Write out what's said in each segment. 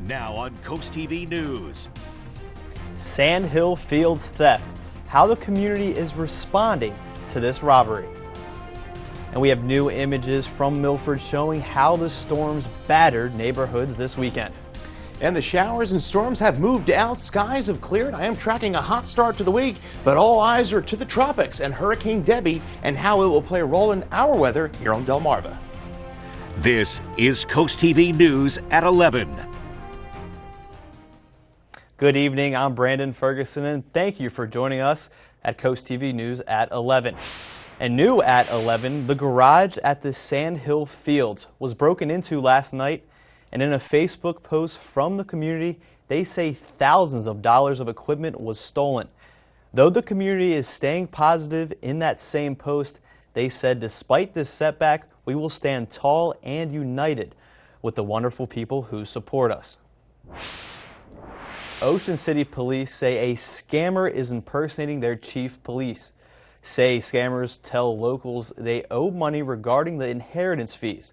Now on CoastTV News. Sand Hill Fields theft, how the community is responding to this robbery. And we have new images from Milford showing how the storms battered neighborhoods this weekend. And the showers and storms have moved out. Skies have cleared. I am tracking a hot start to the week, but all eyes are to the tropics and Hurricane Debbie and how it will play a role in our weather here on Delmarva. This is CoastTV News at 11. Good evening, I'm Brandon Ferguson, and thank you for joining us at CoastTV News at 11. And new at 11, the garage at the Sand Hill Fields was broken into last night, and in a Facebook post from the community, they say thousands of dollars of equipment was stolen. Though the community is staying positive in that same post, they said despite this setback, we will stand tall and united with the wonderful people who support us. Ocean City police say a scammer is impersonating their chief police. Scammers tell locals they owe money regarding the inheritance fees,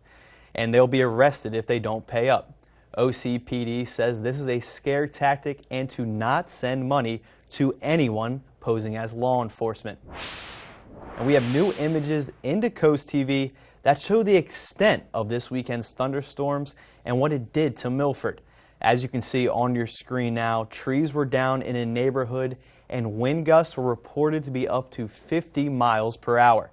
and they'll be arrested if they don't pay up. OCPD says this is a scare tactic and to not send money to anyone posing as law enforcement. And we have new images into CoastTV that show the extent of this weekend's thunderstorms and what it did to Milford. As you can see on your screen now, trees were down in a neighborhood and wind gusts were reported to be up to 50 miles per hour.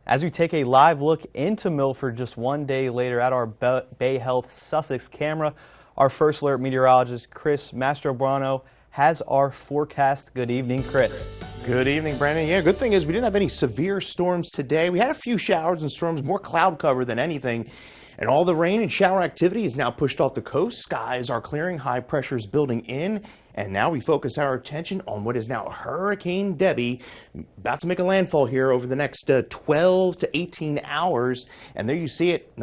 As we take a live look into Milford just one day later at our Bay Health Sussex camera, our First Alert meteorologist Chris Mastrobrano has our forecast. Good evening, Chris. Good evening, Brandon. Yeah, good thing is we didn't have any severe storms today. We had a few showers and storms, more cloud cover than anything. And all the rain and shower activity is now pushed off the coast. Skies are clearing, high pressure is building in, and now we focus our attention on what is now Hurricane Debbie, about to make a landfall here over the next 12 to 18 hours. And there you see it,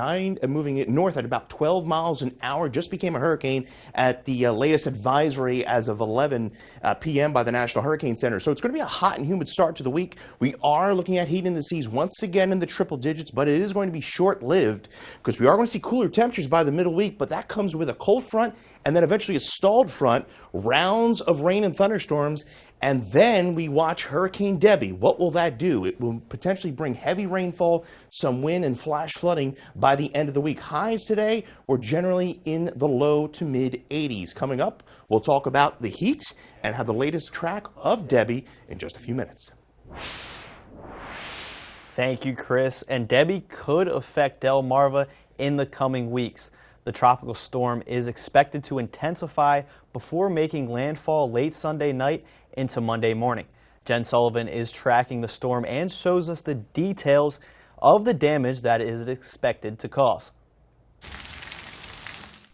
moving it north at about 12 miles an hour. Just became a hurricane at the latest advisory as of 11 p.m. by the National Hurricane Center. So it's going to be a hot and humid start to the week. We are looking at heat indices once again in the triple digits, but it is going to be short-lived because we are going to see cooler temperatures by the middle week, but that comes with a cold front and then eventually a stalled front, rounds of rain and thunderstorms, and then we watch Hurricane Debbie. What will that do? It will potentially bring heavy rainfall, some wind and flash flooding by the end of the week. Highs today were generally in the low to mid 80s. Coming up, we'll talk about the heat and have the latest track of Debbie in just a few minutes. Thank you, Chris. And Debbie could affect Delmarva in the coming weeks. The tropical storm is expected to intensify before making landfall late Sunday night into Monday morning. Jen Sullivan is tracking the storm and shows us the details of the damage that is expected to cause.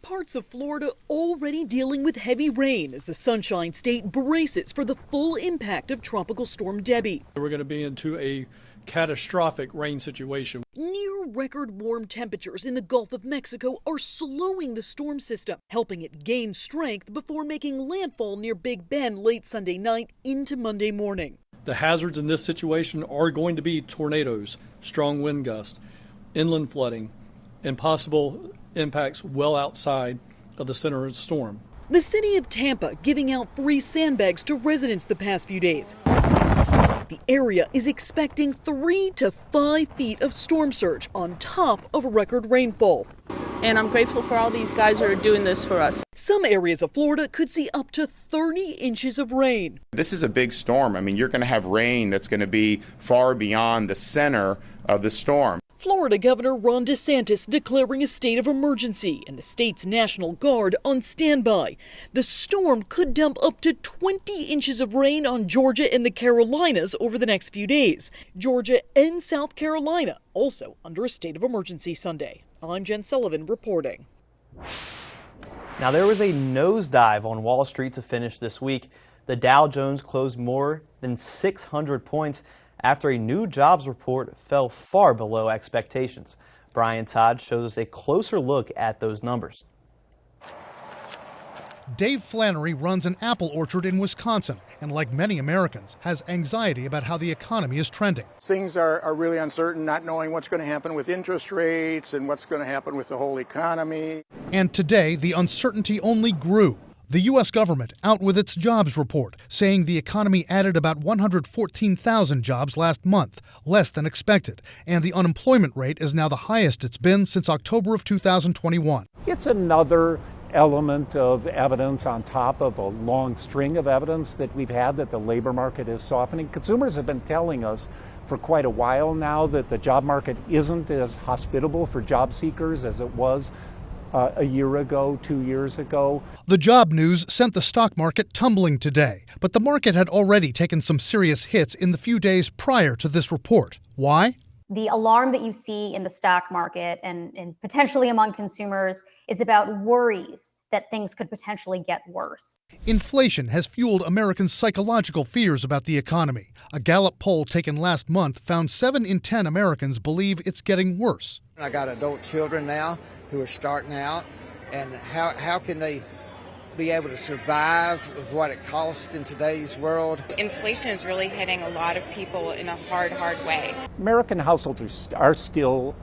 Parts of Florida already dealing with heavy rain as the Sunshine State braces for the full impact of Tropical Storm Debbie. We're going to be into a catastrophic rain situation. Near record warm temperatures in the Gulf of Mexico are slowing the storm system, helping it gain strength before making landfall near Big Bend late Sunday night into Monday morning. The hazards in this situation are going to be tornadoes, strong wind gusts, inland flooding, and possible impacts well outside of the center of the storm. The city of Tampa giving out free sandbags to residents the past few days. The area is expecting 3 to 5 feet of storm surge on top of record rainfall. And I'm grateful for all these guys who are doing this for us. Some areas of Florida could see up to 30 inches of rain. This is a big storm. I mean, you're going to have rain that's going to be far beyond the center of the storm. Florida Governor Ron DeSantis declaring a state of emergency and the state's National Guard on standby. The storm could dump up to 20 inches of rain on Georgia and the Carolinas over the next few days. Georgia and South Carolina also under a state of emergency Sunday. I'm Jen Sullivan reporting. Now, there was a nosedive on Wall Street to finish this week. The Dow Jones closed more than 600 points after a new jobs report fell far below expectations. Brian Todd shows us a closer look at those numbers. Dave Flannery runs an apple orchard in Wisconsin and, like many Americans, has anxiety about how the economy is trending. Things are really uncertain, not knowing what's going to happen with interest rates and what's going to happen with the whole economy. And today, the uncertainty only grew. The U.S. government out with its jobs report, saying the economy added about 114,000 jobs last month, less than expected, and the unemployment rate is now the highest it's been since October of 2021. It's another element of evidence on top of a long string of evidence that we've had that the labor market is softening. Consumers have been telling us for quite a while now that the job market isn't as hospitable for job seekers as it was a year ago, 2 years ago. The job news sent the stock market tumbling today, but the market had already taken some serious hits in the few days prior to this report. Why? The alarm that you see in the stock market and potentially among consumers is about worries that things could potentially get worse. Inflation has fueled Americans' psychological fears about the economy. A Gallup poll taken last month found 7 in 10 Americans believe it's getting worse. I got adult children now who are starting out, and how can they be able to survive with what it costs in today's world? Inflation is really hitting a lot of people in a hard way. American households are still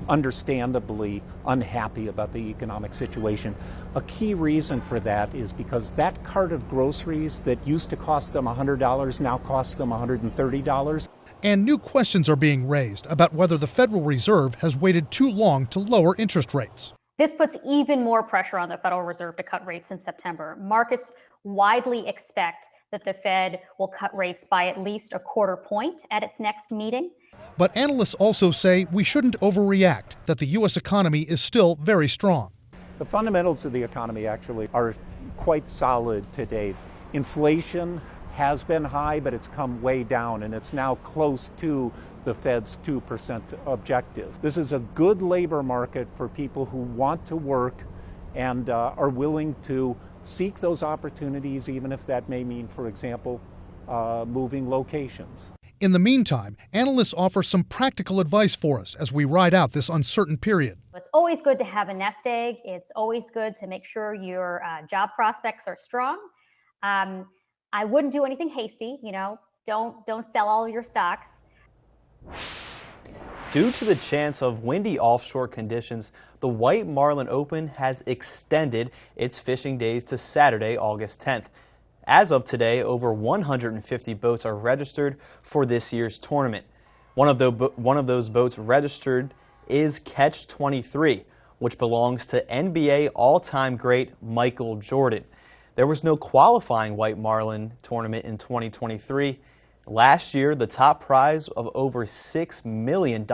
understandably unhappy about the economic situation. A key reason for that is because that cart of groceries that used to cost them $100 now costs them $130. And new questions are being raised about whether the Federal Reserve has waited too long to lower interest rates. This puts even more pressure on the Federal Reserve to cut rates in September. Markets widely expect that the Fed will cut rates by at least a quarter point at its next meeting. But analysts also say we shouldn't overreact, that the U.S. economy is still very strong. The fundamentals of the economy actually are quite solid today. Inflation has been high, but it's come way down, and it's now close to the Fed's 2% objective. This is a good labor market for people who want to work and are willing to seek those opportunities, even if that may mean, for example, moving locations. In the meantime, analysts offer some practical advice for us as we ride out this uncertain period. It's always good to have a nest egg. It's always good to make sure your job prospects are strong. I wouldn't do anything hasty, don't sell all your stocks. Due to the chance of windy offshore conditions, the White Marlin Open has extended its fishing days to Saturday, August 10th. As of today, over 150 boats are registered for this year's tournament. One of those boats registered is Catch 23, which belongs to NBA all-time great Michael Jordan. There was no qualifying White Marlin tournament in 2023. Last year, the top prize of over $6 million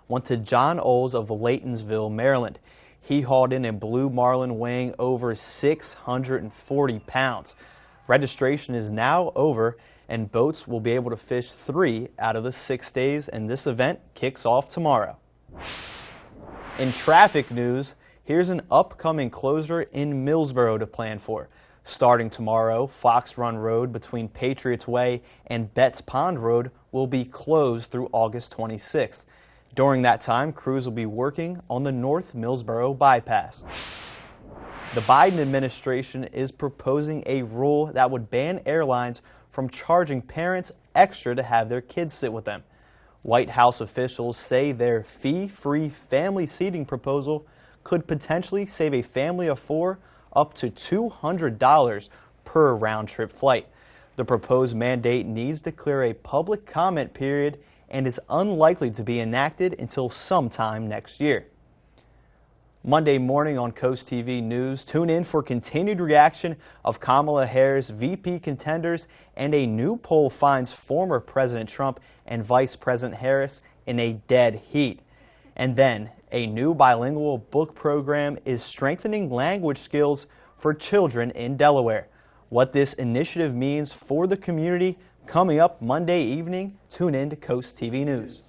went to John Oles of Laytonsville, Maryland. He hauled in a blue marlin weighing over 640 pounds. Registration is now over, and boats will be able to fish 3 out of the 6 days, and this event kicks off tomorrow. In traffic news, here's an upcoming closure in Millsboro to plan for. Starting tomorrow, Fox Run Road between Patriots Way and Betts Pond Road will be closed through August 26th. During that time, crews will be working on the North Millsboro bypass. The Biden administration is proposing a rule that would ban airlines from charging parents extra to have their kids sit with them. White House officials say their fee-free family seating proposal could potentially save a family of 4 up to $200 per round-trip flight. The proposed mandate needs to clear a public comment period and is unlikely to be enacted until sometime next year. Monday morning on CoastTV News, tune in for continued reaction of Kamala Harris' VP contenders, and a new poll finds former President Trump and Vice President Harris in a dead heat. And then, a new bilingual book program is strengthening language skills for children in Delaware. What this initiative means for the community, coming up Monday evening. Tune in to CoastTV News.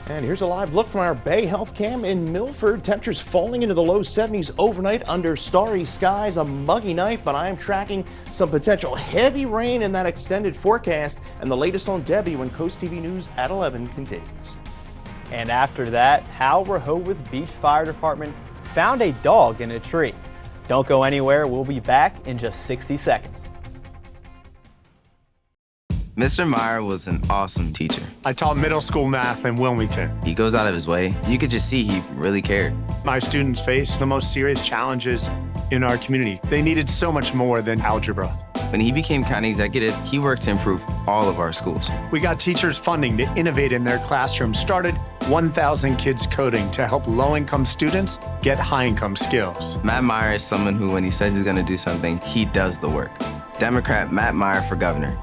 And here's a live look from our Bay Health Cam in Milford. Temperatures falling into the low 70s overnight under starry skies. A muggy night, but I am tracking some potential heavy rain in that extended forecast. And the latest on Debbie when CoastTV News at 11 continues. And after that, Hal Rehoboth Beach Fire Department found a dog in a tree. Don't go anywhere. We'll be back in just 60 seconds. Mr. Meyer was an awesome teacher. I taught middle school math in Wilmington. He goes out of his way. You could just see he really cared. My students faced the most serious challenges in our community. They needed so much more than algebra. When he became county executive, he worked to improve all of our schools. We got teachers funding to innovate in their classrooms, started 1,000 Kids Coding to help low-income students get high-income skills. Matt Meyer is someone who, when he says he's going to do something, he does the work. Democrat Matt Meyer for governor.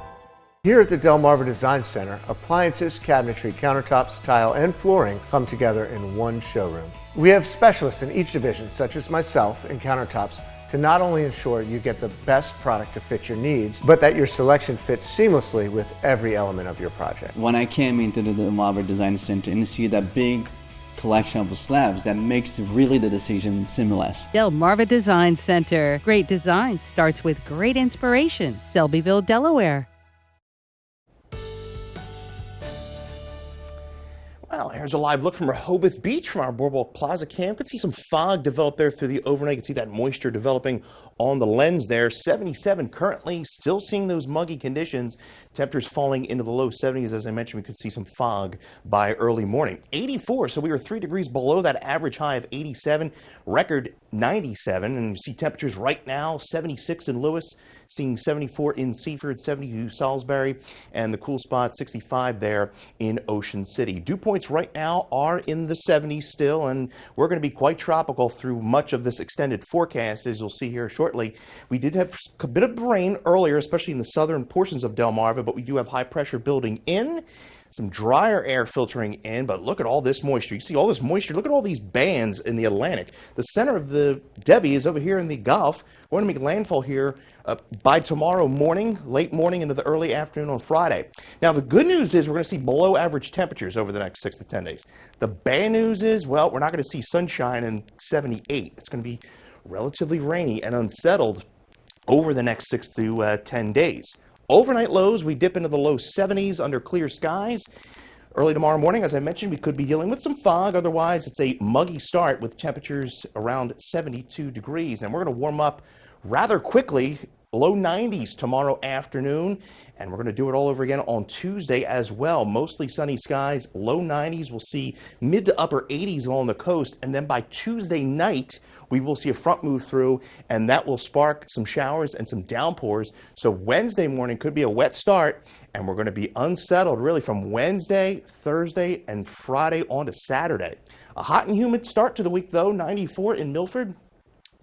Here at the Delmarva Design Center, appliances, cabinetry, countertops, tile, and flooring come together in one showroom. We have specialists in each division, such as myself in countertops, to not only ensure you get the best product to fit your needs, but that your selection fits seamlessly with every element of your project. When I came into the Delmarva Design Center and see that big collection of slabs, that makes really the decision seamless. Delmarva Design Center. Great design starts with great inspiration. Selbyville, Delaware. Well, here's a live look from Rehoboth Beach from our Boardwalk Plaza cam. Could see some fog develop there through the overnight. You can see that moisture developing on the lens there. 77 currently, still seeing those muggy conditions. Temperatures falling into the low 70s. As I mentioned, we could see some fog by early morning. 84, so we were 3 degrees below that average high of 87. Record 97, and you see temperatures right now, 76 in Lewis, seeing 74 in Seaford, 72 Salisbury, and the cool spot 65 there in Ocean City. Dew points right now are in the 70s still, and we're going to be quite tropical through much of this extended forecast, as you'll see here shortly. We did have a bit of rain earlier, especially in the southern portions of Delmarva, but we do have high pressure building in. Some drier air filtering in, but look at all this moisture. You see all this moisture. Look at all these bands in the Atlantic. The center of the Debbie is over here in the Gulf. We're going to make landfall here by tomorrow morning, late morning into the early afternoon on Friday. Now, the good news is we're going to see below average temperatures over the next 6 to 10 days. The bad news is, well, we're not going to see sunshine in 78. It's going to be relatively rainy and unsettled over the next 6 to 10 days. Overnight lows, we dip into the low 70s under clear skies. Early tomorrow morning, as I mentioned, we could be dealing with some fog. Otherwise, it's a muggy start with temperatures around 72 degrees. And we're going to warm up rather quickly, low 90s tomorrow afternoon. And we're going to do it all over again on Tuesday as well. Mostly sunny skies, low 90s. We'll see mid to upper 80s along the coast. And then by Tuesday night, we will see a front move through, and that will spark some showers and some downpours. So Wednesday morning could be a wet start, and we're going to be unsettled really from Wednesday, Thursday, and Friday on to Saturday. A hot and humid start to the week, though. 94 in Milford,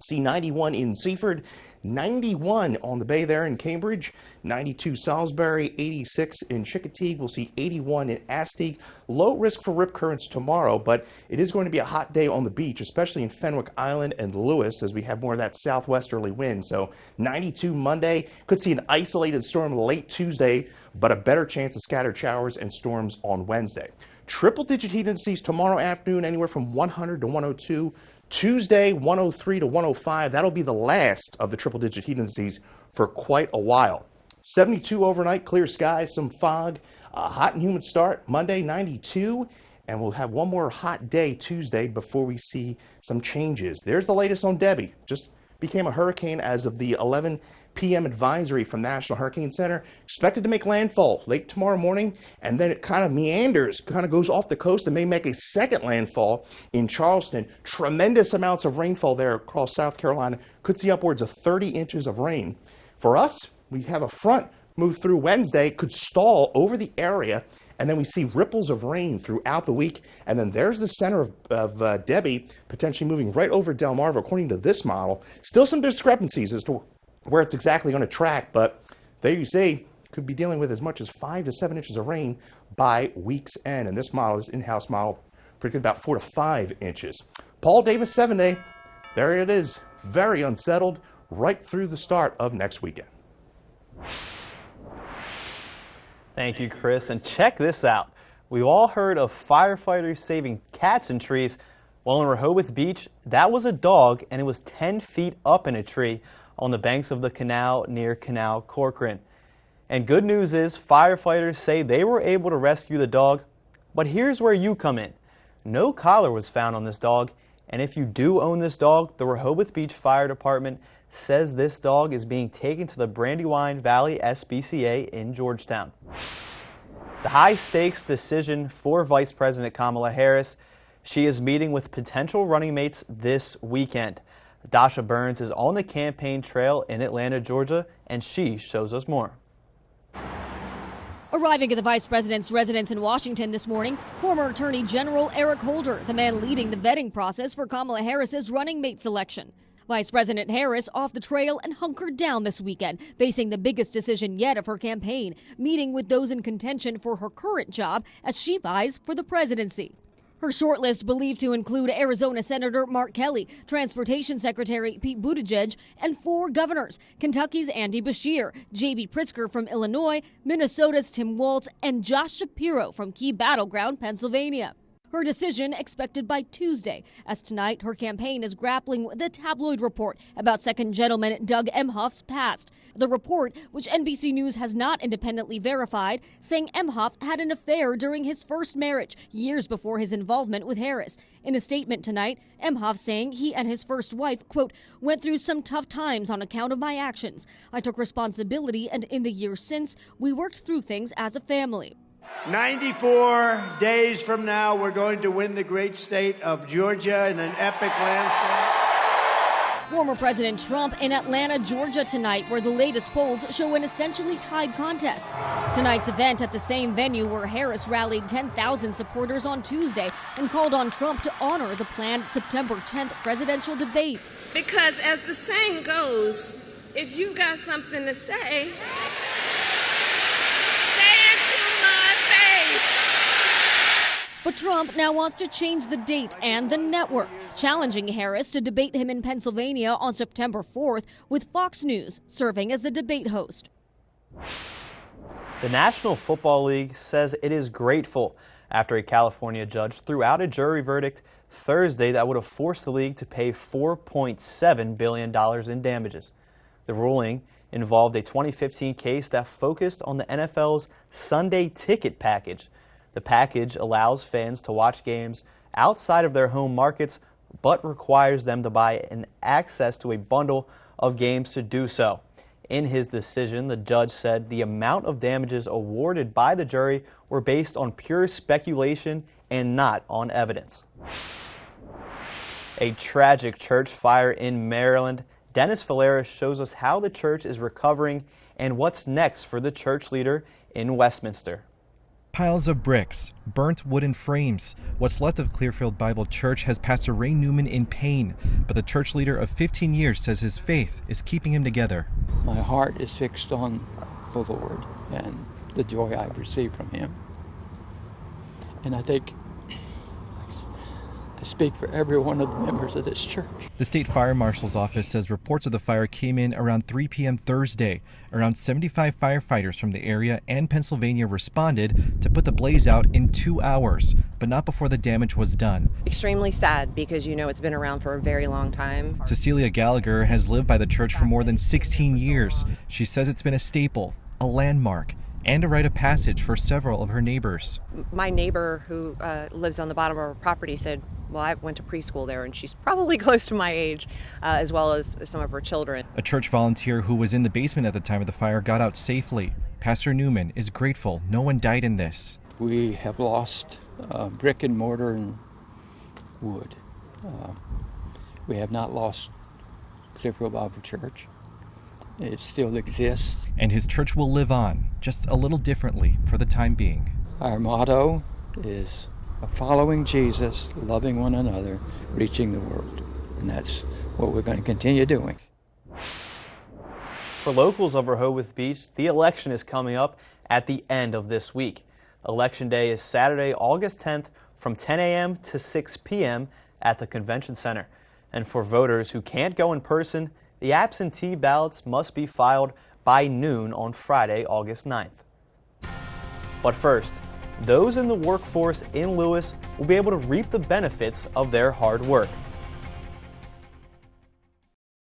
see 91 in Seaford, 91 on the bay there in Cambridge, 92 Salisbury, 86 in Chicotee. We'll see 81 in Astig. Low risk for rip currents tomorrow, but it is going to be a hot day on the beach, especially in Fenwick Island and Lewis, as we have more of that southwesterly wind. So 92 Monday. Could see an isolated storm late Tuesday, but a better chance of scattered showers and storms on Wednesday. Triple-digit heat indices tomorrow afternoon, anywhere from 100 to 102. Tuesday, 103 to 105. That'll be the last of the triple-digit heat indices for quite a while. 72 overnight, clear skies, some fog, a hot and humid start. Monday, 92, and we'll have one more hot day Tuesday before we see some changes. There's the latest on Debbie. Just became a hurricane as of the 11 p.m. advisory from National Hurricane Center. Expected to make landfall late tomorrow morning, and then it kind of meanders, kind of goes off the coast and may make a second landfall in Charleston. Tremendous amounts of rainfall there across South Carolina. Could see upwards of 30 inches of rain. For us, we have a front move through Wednesday, could stall over the area, and then we see ripples of rain throughout the week. And then there's the center of Debbie, potentially moving right over Delmarva, according to this model. Still some discrepancies as to where it's exactly going to track, but there you see, could be dealing with as much as 5 to 7 inches of rain by week's end. And this model, this in-house model, predicted about 4 to 5 inches. Paul Davis 7-day, there it is, very unsettled right through the start of next weekend. Thank you, Chris. And check this out. We've all heard of firefighters saving cats in trees. Well, in Rehoboth Beach, that was a dog, and it was 10 feet up in a tree on the banks of the canal near Canal Corcoran. And good news is firefighters say they were able to rescue the dog, but here's where you come in. No collar was found on this dog, And if you do own this dog, the Rehoboth Beach Fire Department says this dog is being taken to the Brandywine Valley SPCA in Georgetown. The high-stakes decision for Vice President Kamala Harris. She is meeting with potential running mates this weekend. Dasha Burns is on the campaign trail in Atlanta, Georgia, and she shows us more. Arriving at the vice president's residence in Washington this morning, former Attorney General Eric Holder, the man leading the vetting process for Kamala Harris's running mate selection. Vice President Harris off the trail and hunkered down this weekend, facing the biggest decision yet of her campaign, meeting with those in contention for her current job as she vies for the presidency. Her shortlist believed to include Arizona Senator Mark Kelly, Transportation Secretary Pete Buttigieg, and 4 governors, Kentucky's Andy Beshear, J.B. Pritzker from Illinois, Minnesota's Tim Walz, and Josh Shapiro from key battleground Pennsylvania. Her decision expected by Tuesday, as tonight her campaign is grappling with a tabloid report about Second Gentleman Doug Emhoff's past. The report, which NBC News has not independently verified, saying Emhoff had an affair during his first marriage, years before his involvement with Harris. In a statement tonight, Emhoff saying he and his first wife, quote, went through some tough times on account of my actions. I took responsibility, and in the years since, we worked through things as a family. 94 days from now, we're going to win the great state of Georgia in an epic landslide. Former President Trump in Atlanta, Georgia tonight, where the latest polls show an essentially tied contest. Tonight's event at the same venue where Harris rallied 10,000 supporters on Tuesday and called on Trump to honor the planned September 10th presidential debate. Because as the saying goes, if you've got something to say, but Trump now wants to change the date and the network, challenging Harris to debate him in Pennsylvania on September 4th, with Fox News serving as a debate host. The National Football League says it is grateful after a California judge threw out a jury verdict Thursday that would have forced the league to pay $4.7 billion in damages. The ruling involved a 2015 case that focused on the NFL's Sunday ticket package. The package allows fans to watch games outside of their home markets, but requires them to buy an access to a bundle of games to do so. In his decision, the judge said the amount of damages awarded by the jury were based on pure speculation and not on evidence. A tragic church fire in Maryland. Dennis Valera shows us how the church is recovering and what's next for the church leader in Westminster. Piles of bricks, burnt wooden frames. What's left of Clearfield Bible Church has Pastor Ray Newman in pain, but the church leader of 15 years says his faith is keeping him together. My heart is fixed on the Lord and the joy I've received from Him. And I think I speak for every one of the members of this church. The state fire marshal's office says reports of the fire came in around 3 p.m. Thursday. Around 75 firefighters from the area and Pennsylvania responded to put the blaze out in 2 hours, but not before the damage was done. Extremely sad because, you know, it's been around for a very long time. Cecilia Gallagher has lived by the church for more than 16 years. She says it's been a staple, a landmark, and a rite of passage for several of her neighbors. My neighbor who lives on the bottom of our property said, well, I went to preschool there, and she's probably close to my age, as well as some of her children. A church volunteer who was in the basement at the time of the fire got out safely. Pastor Newman is grateful no one died in this. We have lost brick and mortar and wood. We have not lost Clearfield Bible Church. It still exists. And his church will live on, just a little differently for the time being. Our motto is following Jesus, loving one another, reaching the world. And that's what we're going to continue doing. For locals of Rehoboth Beach, the election is coming up at the end of this week. Election Day is Saturday, August 10th from 10 a.m. to 6 p.m. at the Convention Center. And for voters who can't go in person, the absentee ballots must be filed by noon on Friday, August 9th. But first, those in the workforce in Lewis will be able to reap the benefits of their hard work.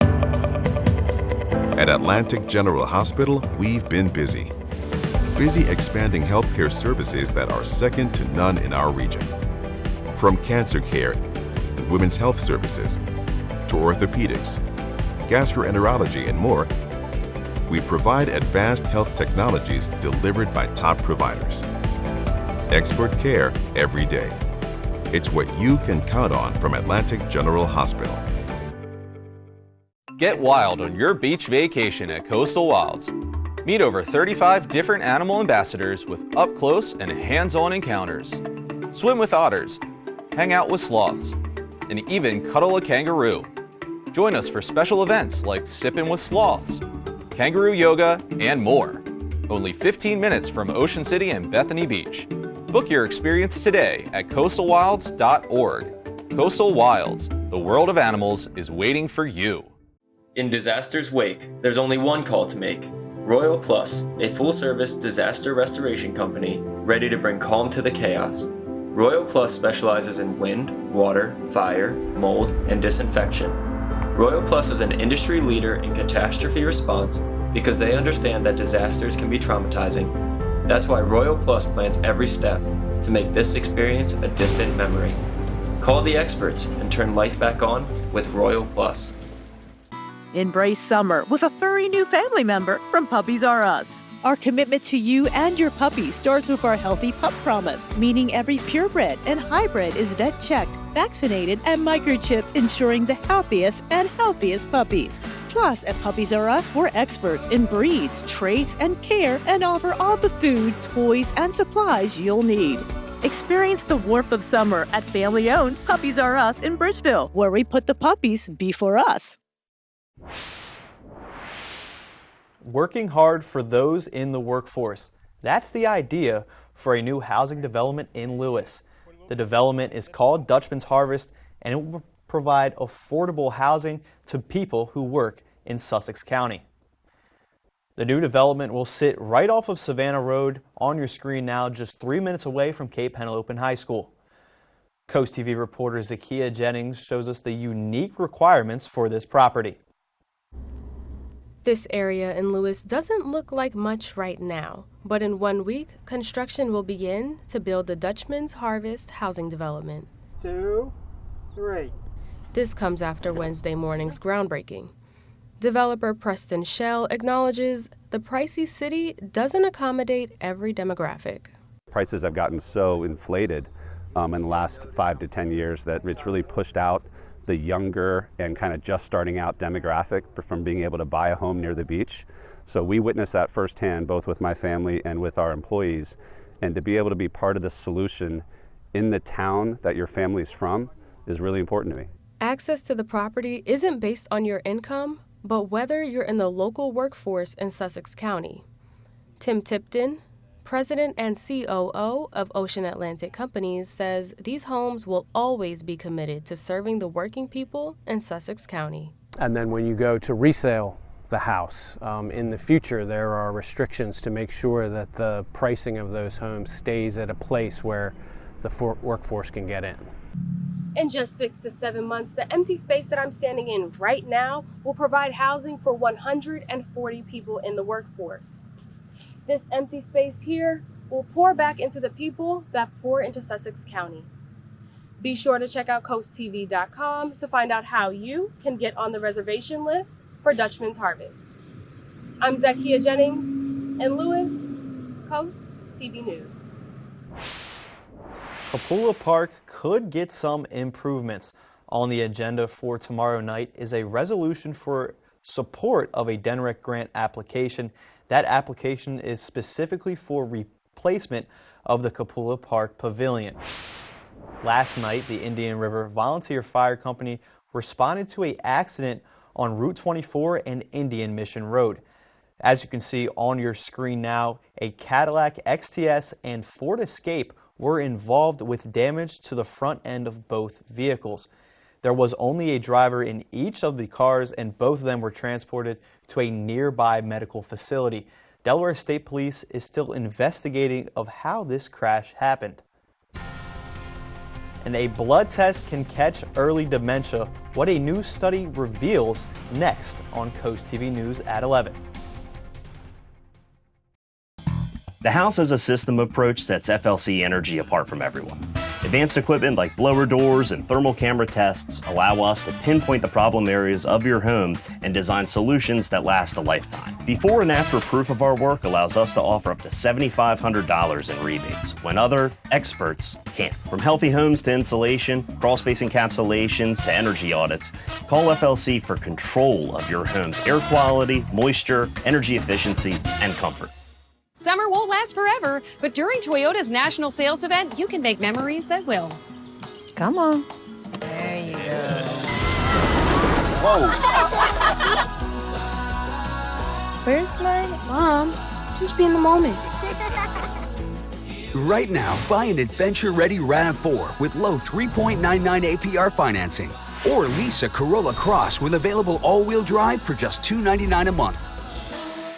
At Atlantic General Hospital, we've been busy. Busy expanding healthcare services that are second to none in our region. From cancer care, and women's health services to orthopedics, gastroenterology, and more, we provide advanced health technologies delivered by top providers. Expert care every day. It's what you can count on from Atlantic General Hospital. Get wild on your beach vacation at Coastal Wilds. Meet over 35 different animal ambassadors with up-close and hands-on encounters. Swim with otters, hang out with sloths, and even cuddle a kangaroo. Join us for special events like Sippin' with Sloths, kangaroo yoga, and more. Only 15 minutes from Ocean City and Bethany Beach. Book your experience today at coastalwilds.org. Coastal Wilds, the world of animals, is waiting for you. In disaster's wake, there's only one call to make. Royal Plus, a full-service disaster restoration company ready to bring calm to the chaos. Royal Plus specializes in wind, water, fire, mold, and disinfection. Royal Plus is an industry leader in catastrophe response because they understand that disasters can be traumatizing. That's why Royal Plus plans every step to make this experience a distant memory. Call the experts and turn life back on with Royal Plus. Embrace summer with a furry new family member from Puppies R Us. Our commitment to you and your puppy starts with our Healthy Pup Promise, meaning every purebred and hybrid is vet-checked, vaccinated, and microchipped, ensuring the happiest and healthiest puppies. Plus, at Puppies R Us, we're experts in breeds, traits, and care, and offer all the food, toys, and supplies you'll need. Experience the warmth of summer at family-owned Puppies R Us in Bridgeville, where we put the puppies before us. Working hard for those in the workforce. That's the idea for a new housing development in Lewis. The development is called Dutchman's Harvest, and it will provide affordable housing to people who work in Sussex County. The new development will sit right off of Savannah Road on your screen now, just 3 minutes away from Cape Henlopen High School. Coast TV reporter Zakia Jennings shows us the unique requirements for this property. This area in Lewis doesn't look like much right now, but in 1 week, construction will begin to build the Dutchman's Harvest housing development. 2, 3. This comes after Wednesday morning's groundbreaking. Developer Preston Shell acknowledges the pricey city doesn't accommodate every demographic. Prices have gotten so inflated in the last 5 to 10 years that it's really pushed out the younger and kind of just starting out demographic from being able to buy a home near the beach. So we witnessed that firsthand, both with my family and with our employees. And to be able to be part of the solution in the town that your family's from is really important to me. Access to the property isn't based on your income, but whether you're in the local workforce in Sussex County. Tim Tipton, President and COO of Ocean Atlantic Companies, says these homes will always be committed to serving the working people in Sussex County. And then when you go to resale the house, in the future there are restrictions to make sure that the pricing of those homes stays at a place where the workforce can get in. In just 6 to 7 months, the empty space that I'm standing in right now will provide housing for 140 people in the workforce. This empty space here will pour back into the people that pour into Sussex County. Be sure to check out CoastTV.com to find out how you can get on the reservation list for Dutchman's Harvest. I'm Zakia Jennings in Lewis, Coast TV News. Kapula Park could get some improvements. On the agenda for tomorrow night is a resolution for support of a DENREC grant application. That application is specifically for replacement of the Kapula Park Pavilion. Last night, the Indian River Volunteer Fire Company responded to an accident on Route 24 and Indian Mission Road. As you can see on your screen now, a Cadillac XTS and Ford Escape were involved with damage to the front end of both vehicles. There was only a driver in each of the cars, and both of them were transported to a nearby medical facility. Delaware State Police is still investigating of how this crash happened. And a blood test can catch early dementia. What a new study reveals next on Coast TV News at 11. The House as a System approach sets FLC Energy apart from everyone. Advanced equipment like blower doors and thermal camera tests allow us to pinpoint the problem areas of your home and design solutions that last a lifetime. Before and after proof of our work allows us to offer up to $7,500 in rebates, when other experts can't. From healthy homes to insulation, crawl space encapsulations to energy audits, call FLC for control of your home's air quality, moisture, energy efficiency, and comfort. Summer won't last forever, but during Toyota's national sales event, you can make memories that will. Come on. There you go. Whoa. Where's my mom? Just be in the moment. Right now, buy an adventure-ready RAV4 with low 3.99 APR financing. Or lease a Corolla Cross with available all-wheel drive for just $299 a month.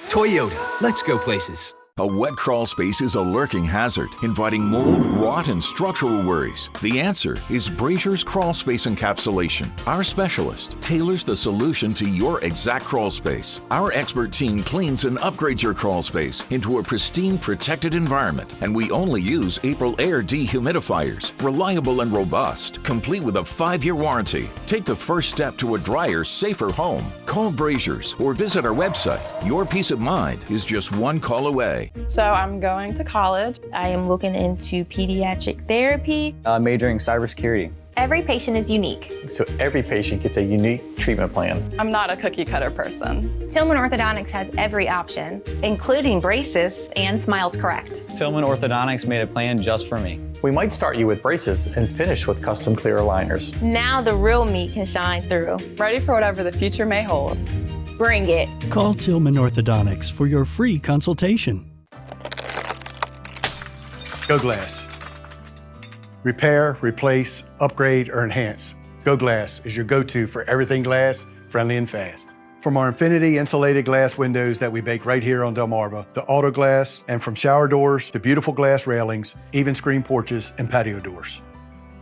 Toyota, let's go places. A wet crawl space is a lurking hazard, inviting mold, rot, and structural worries. The answer is Brazier's Crawl Space Encapsulation. Our specialist tailors the solution to your exact crawl space. Our expert team cleans and upgrades your crawl space into a pristine, protected environment, and we only use April Air dehumidifiers, reliable and robust, complete with a 5-year warranty. Take the first step to a drier, safer home. Call Brazier's or visit our website. Your peace of mind is just one call away. So I'm going to college. I am looking into pediatric therapy. Majoring cybersecurity. Every patient is unique. So every patient gets a unique treatment plan. I'm not a cookie cutter person. Tillman Orthodontics has every option, including braces and Smiles Correct. Tillman Orthodontics made a plan just for me. We might start you with braces and finish with custom clear aligners. Now the real me can shine through. Ready for whatever the future may hold. Bring it. Call Tillman Orthodontics for your free consultation. Go Glass. Repair, replace, upgrade, or enhance. Go Glass is your go-to for everything glass, friendly and fast. From our Infinity insulated glass windows that we bake right here on Delmarva, to auto glass, and from shower doors to beautiful glass railings, even screen porches and patio doors.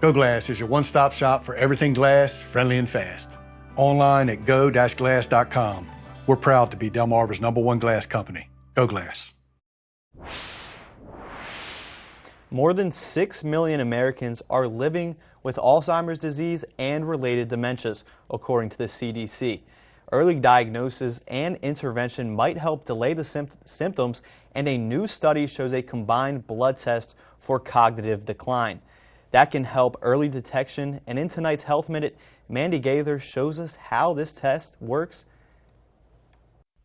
Go Glass is your one-stop shop for everything glass, friendly and fast. Online at go-glass.com. We're proud to be Delmarva's #1 glass company. Go Glass. More than 6 million Americans are living with Alzheimer's disease and related dementias, according to the CDC. Early diagnosis and intervention might help delay the symptoms, and a new study shows a combined blood test for cognitive decline. That can help early detection, and in tonight's Health Minute, Mandy Gaither shows us how this test works.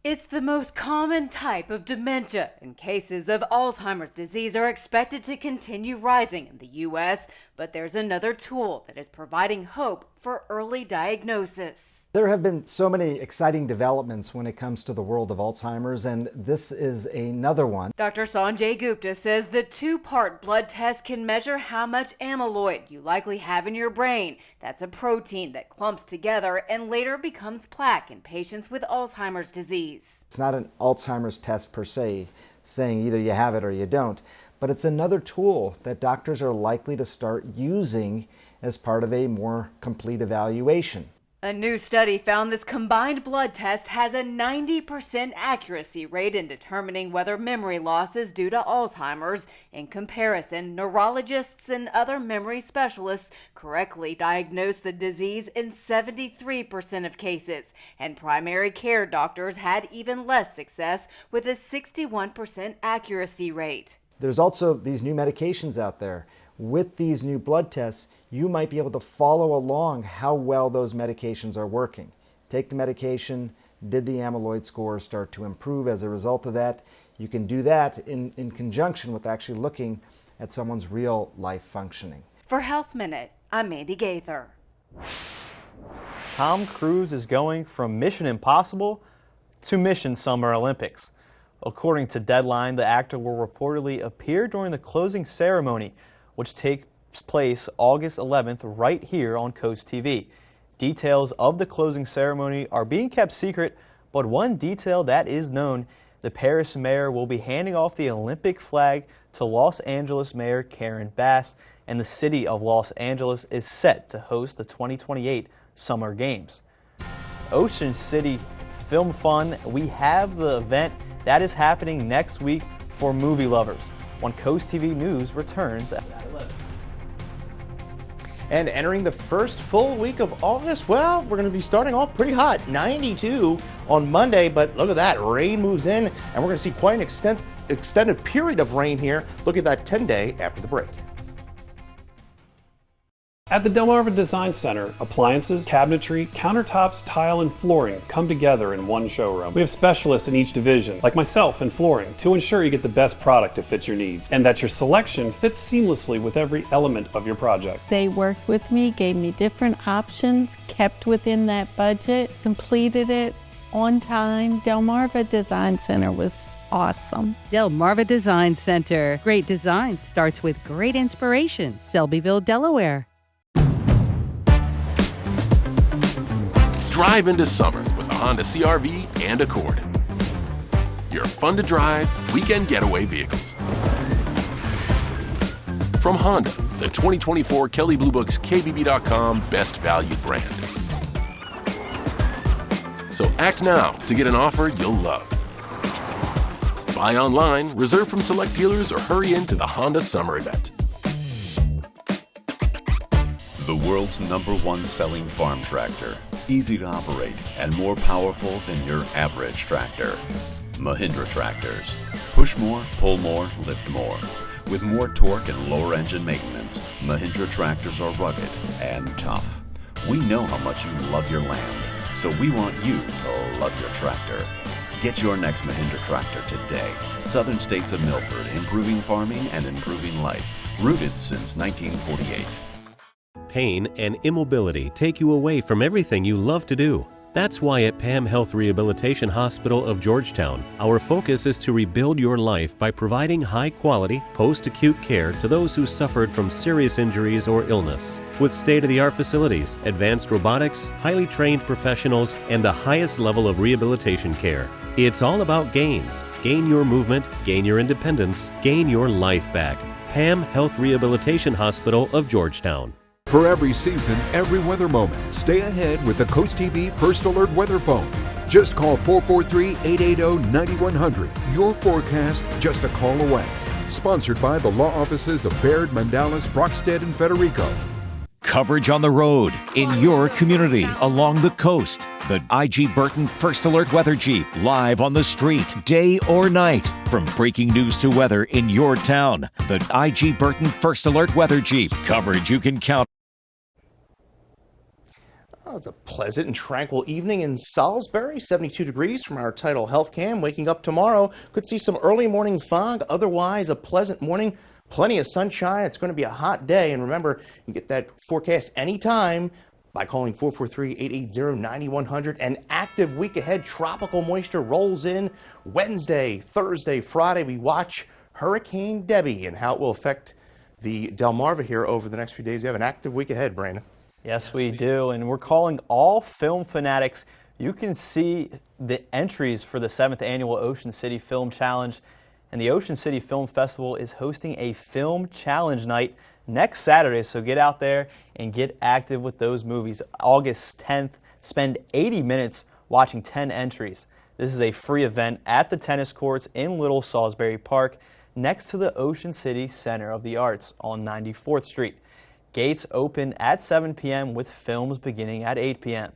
It's the most common type of dementia, and cases of Alzheimer's disease are expected to continue rising in the U.S., but there's another tool that is providing hope for early diagnosis. There have been so many exciting developments when it comes to the world of Alzheimer's, and this is another one. Dr. Sanjay Gupta says the two-part blood test can measure how much amyloid you likely have in your brain. That's a protein that clumps together and later becomes plaque in patients with Alzheimer's disease. It's not an Alzheimer's test per se, saying either you have it or you don't, but it's another tool that doctors are likely to start using as part of a more complete evaluation. A new study found this combined blood test has a 90% accuracy rate in determining whether memory loss is due to Alzheimer's. In comparison, neurologists and other memory specialists correctly diagnose the disease in 73% of cases, and primary care doctors had even less success with a 61% accuracy rate. There's also these new medications out there. With these new blood tests, you might be able to follow along how well those medications are working. Take the medication, did the amyloid scores start to improve as a result of that? You can do that in conjunction with actually looking at someone's real life functioning. For Health Minute, I'm Mandy Gaither. Tom Cruise is going from Mission Impossible to Mission Summer Olympics. According to Deadline, the actor will reportedly appear during the closing ceremony, which takes place August 11th right here on CoastTV. Details of the closing ceremony are being kept secret, but one detail that is known, the Paris mayor will be handing off the Olympic flag to Los Angeles Mayor Karen Bass, and the city of Los Angeles is set to host the 2028 Summer Games. Ocean City Film Fun, we have the event that is happening next week for movie lovers when CoastTV News returns at 11. And entering the first full week of August, well, we're going to be starting off pretty hot, 92 on Monday, but look at that, rain moves in, and we're going to see quite an extended period of rain here. Look at that 10-day after the break. At the Delmarva Design Center, appliances, cabinetry, countertops, tile, and flooring come together in one showroom. We have specialists in each division, like myself in flooring, to ensure you get the best product to fit your needs, and that your selection fits seamlessly with every element of your project. They worked with me, gave me different options, kept within that budget, completed it on time. Delmarva Design Center was awesome. Delmarva Design Center. Great design starts with great inspiration. Selbyville, Delaware. Drive into summer with a Honda CR-V and Accord. Your fun-to-drive, weekend getaway vehicles. From Honda, the 2024 Kelley Blue Book's KBB.com Best Valued Brand. So act now to get an offer you'll love. Buy online, reserve from select dealers, or hurry into the Honda Summer Event. The world's #1 selling farm tractor. Easy to operate and more powerful than your average tractor. Mahindra tractors. Push more, pull more, lift more. With more torque and lower engine maintenance, Mahindra tractors are rugged and tough. We know how much you love your land, so we want you to love your tractor. Get your next Mahindra tractor today. Southern States of Milford, improving farming and improving life. Rooted since 1948. Pain and immobility take you away from everything you love to do. That's why at PAM Health Rehabilitation Hospital of Georgetown, our focus is to rebuild your life by providing high-quality, post-acute care to those who suffered from serious injuries or illness. With state-of-the-art facilities, advanced robotics, highly trained professionals, and the highest level of rehabilitation care. It's all about gains. Gain your movement, gain your independence, gain your life back. PAM Health Rehabilitation Hospital of Georgetown. For every season, every weather moment, stay ahead with the CoastTV First Alert Weather Phone. Just call 443-880-9100. Your forecast just a call away. Sponsored by the law offices of Baird, Mandalis, Brockstead, and Federico. Coverage on the road, in your community, along the coast. The I.G. Burton First Alert Weather Jeep, live on the street, day or night. From breaking news to weather in your town. The I.G. Burton First Alert Weather Jeep. Coverage you can count. Oh, it's a pleasant and tranquil evening in Salisbury, 72 degrees from our Tidal Health Cam. Waking up tomorrow, could see some early morning fog, otherwise a pleasant morning. Plenty of sunshine. It's going to be a hot day. And remember, you can get that forecast anytime by calling 443-880-9100. An active week ahead. Tropical moisture rolls in Wednesday, Thursday, Friday. We watch Hurricane Debbie and how it will affect the Delmarva here over the next few days. We have an active week ahead, Brandon. Yes, we do. And we're calling all film fanatics. You can see the entries for the 7th annual Ocean City Film Challenge. And the Ocean City Film Festival is hosting a film challenge night next Saturday. So get out there and get active with those movies. August 10th, spend 80 minutes watching 10 entries. This is a free event at the tennis courts in Little Salisbury Park next to the Ocean City Center of the Arts on 94th Street. Gates open at 7 p.m. with films beginning at 8 p.m.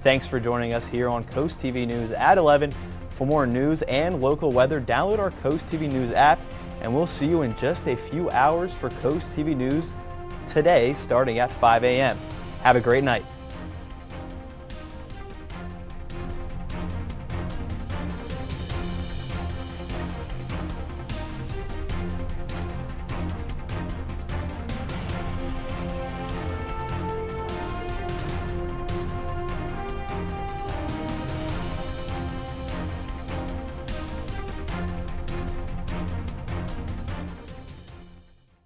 Thanks for joining us here on Coast TV News at 11. For more news and local weather, download our Coast TV News app, and we'll see you in just a few hours for Coast TV News today starting at 5 a.m. Have a great night.